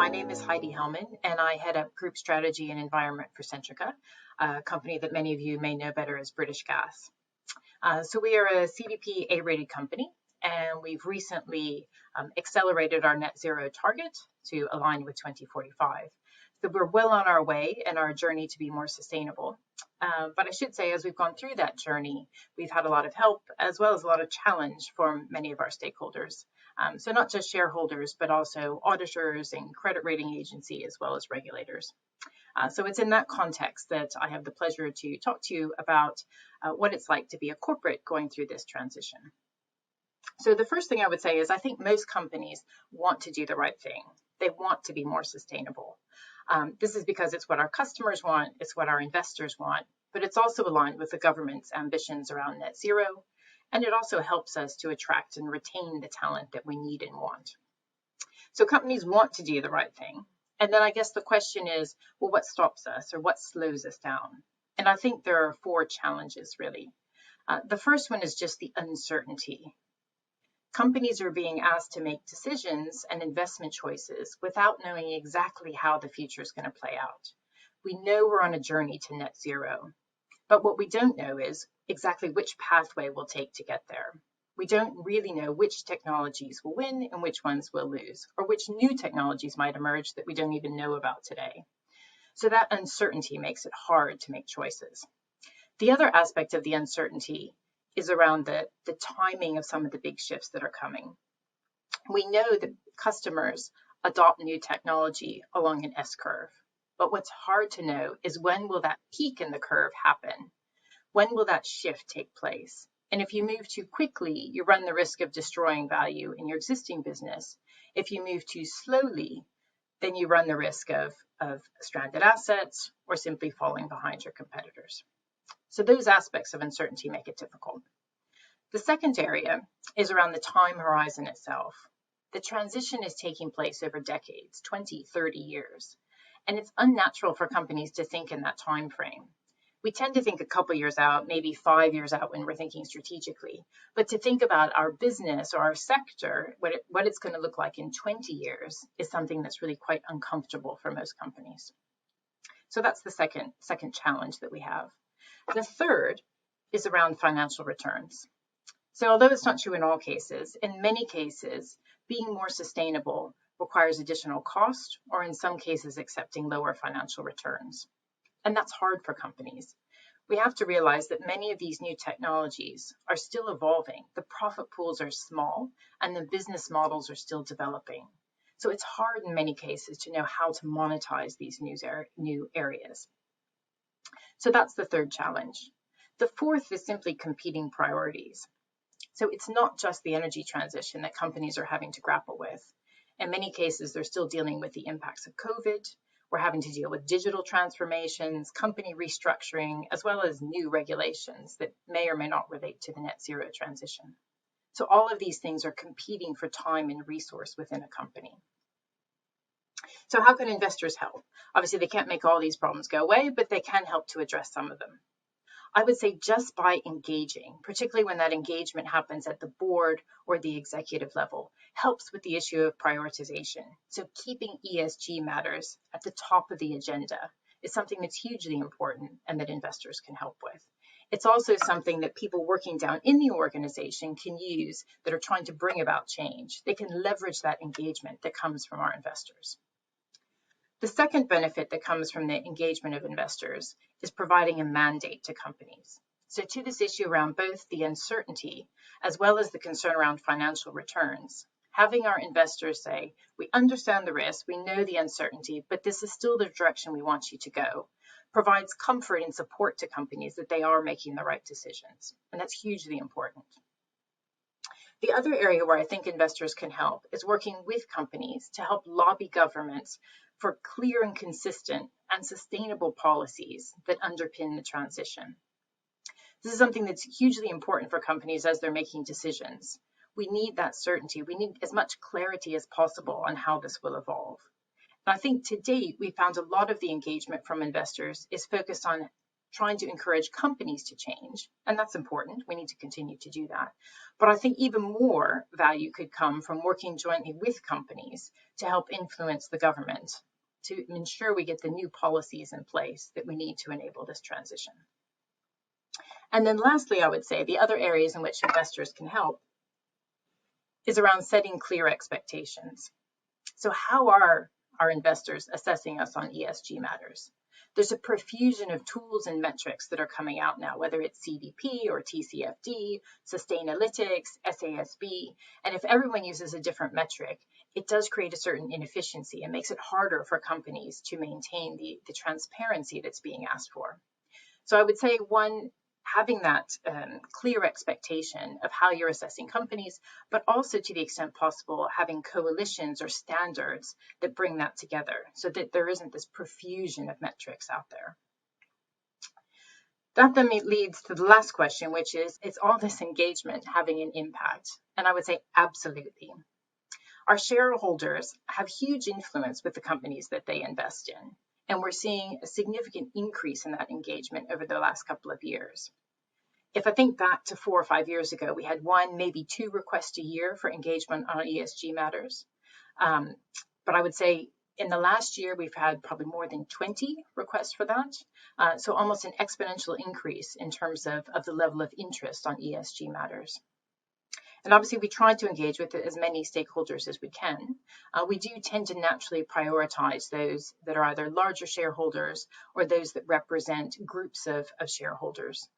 My name is Heidi Hellmann, and I head up Group Strategy and Environment for Centrica, a company that many of you may know better as British Gas. So we are a CDP A-rated company, and we've recently accelerated our net zero target to align with 2045. So we're well on our way in our journey to be more sustainable. But I should say, as we've gone through that journey, we've had a lot of help as well as a lot of challenge from many of our stakeholders. So not just shareholders, but also auditors and credit rating agency, as well as regulators. So it's in that context that I have the pleasure to talk to you about what it's like to be a corporate going through this transition. So the first thing I would say is I think most companies want to do the right thing. They want to be more sustainable. This is because it's what our customers want, it's what our investors want, but it's also aligned with the government's ambitions around net zero, and it also helps us to attract and retain the talent that we need and want. So companies want to do the right thing. And then I guess the question is, well, what stops us or what slows us down? And I think there are four challenges, really. The first one is just the uncertainty. Companies are being asked to make decisions and investment choices without knowing exactly how the future is going to play out. We know we're on a journey to net zero, but what we don't know is exactly which pathway we'll take to get there. We don't really know which technologies will win and which ones will lose, or which new technologies might emerge that we don't even know about today. So that uncertainty makes it hard to make choices. The other aspect of the uncertainty is around the timing of some of the big shifts that are coming. We know that customers adopt new technology along an S-curve, but what's hard to know is when will that peak in the curve happen? When will that shift take place? And if you move too quickly, you run the risk of destroying value in your existing business. If you move too slowly, then you run the risk of stranded assets or simply falling behind your competitors. So those aspects of uncertainty make it difficult. The second area is around the time horizon itself. The transition is taking place over decades, 20, 30 years, and it's unnatural for companies to think in that time frame. We tend to think a couple years out, maybe 5 years out when we're thinking strategically, but to think about our business or our sector, what it's going to look like in 20 years is something that's really quite uncomfortable for most companies. So that's the second challenge that we have. The third is around financial returns. So although it's not true in all cases, in many cases, being more sustainable requires additional cost, or in some cases, accepting lower financial returns. And that's hard for companies. We have to realize that many of these new technologies are still evolving. The profit pools are small, and the business models are still developing. So it's hard in many cases to know how to monetize these new areas. So that's the third challenge. The fourth is simply competing priorities. So it's not just the energy transition that companies are having to grapple with. In many cases, they're still dealing with the impacts of COVID. We're having to deal with digital transformations, company restructuring, as well as new regulations that may or may not relate to the net zero transition. So all of these things are competing for time and resource within a company. So how can investors help? Obviously, they can't make all these problems go away, but they can help to address some of them. I would say just by engaging, particularly when that engagement happens at the board or the executive level, helps with the issue of prioritization. So keeping ESG matters at the top of the agenda is something that's hugely important and that investors can help with. It's also something that people working down in the organization can use that are trying to bring about change. They can leverage that engagement that comes from our investors. The second benefit that comes from the engagement of investors is providing a mandate to companies. So to this issue around both the uncertainty as well as the concern around financial returns, having our investors say, we understand the risk, we know the uncertainty, but this is still the direction we want you to go, provides comfort and support to companies that they are making the right decisions. And that's hugely important. The other area where I think investors can help is working with companies to help lobby governments for clear and consistent and sustainable policies that underpin the transition. This is something that's hugely important for companies as they're making decisions. We need that certainty. We need as much clarity as possible on how this will evolve. And I think to date, we found a lot of the engagement from investors is focused on trying to encourage companies to change, and that's important. We need to continue to do that. But I think even more value could come from working jointly with companies to help influence the government to ensure we get the new policies in place that we need to enable this transition. And then lastly, I would say the other areas in which investors can help is around setting clear expectations. So how are our investors assessing us on ESG matters? There's a profusion of tools and metrics that are coming out now, whether it's CDP or TCFD, Sustainalytics, SASB, and if everyone uses a different metric, it does create a certain inefficiency and makes it harder for companies to maintain the transparency that's being asked for. So I would say one, having that clear expectation of how you're assessing companies, but also to the extent possible, having coalitions or standards that bring that together so that there isn't this profusion of metrics out there. That then leads to the last question, which is all this engagement having an impact? And I would say absolutely. Our shareholders have huge influence with the companies that they invest in. And we're seeing a significant increase in that engagement over the last couple of years. If I think back to 4 or 5 years ago, we had 1, maybe 2 requests a year for engagement on ESG matters. But I would say in the last year, we've had probably more than 20 requests for that. So almost an exponential increase in terms of the level of interest on ESG matters. And obviously, we try to engage with as many stakeholders as we can. We do tend to naturally prioritize those that are either larger shareholders or those that represent groups of shareholders,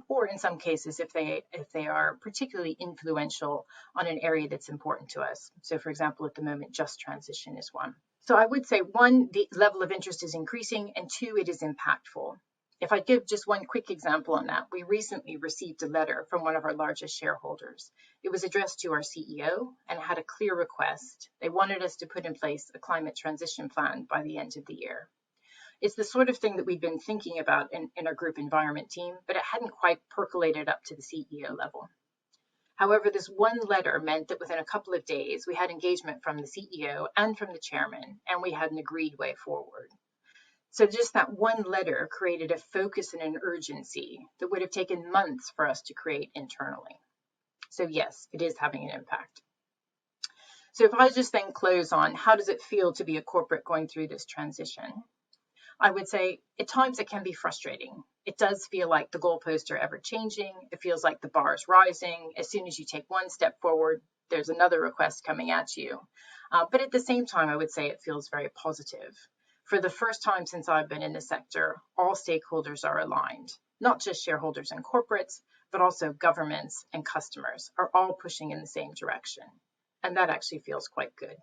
or in some cases, if they are particularly influential on an area that's important to us. So, for example, at the moment, just transition is one. So I would say, 1, the level of interest is increasing, and 2, it is impactful. If I give just one quick example on that, we recently received a letter from one of our largest shareholders. It was addressed to our CEO and had a clear request. They wanted us to put in place a climate transition plan by the end of the year. It's the sort of thing that we've been thinking about in our group environment team, but it hadn't quite percolated up to the CEO level. However, this one letter meant that within a couple of days, we had engagement from the CEO and from the chairman, and we had an agreed way forward. So just that one letter created a focus and an urgency that would have taken months for us to create internally. So yes, it is having an impact. So if I just then close on how does it feel to be a corporate going through this transition, I would say at times it can be frustrating. It does feel like the goalposts are ever changing. It feels like the bar is rising. As soon as you take one step forward, there's another request coming at you. But at the same time, I would say it feels very positive. For the first time since I've been in the sector, all stakeholders are aligned, not just shareholders and corporates, but also governments and customers are all pushing in the same direction. And that actually feels quite good.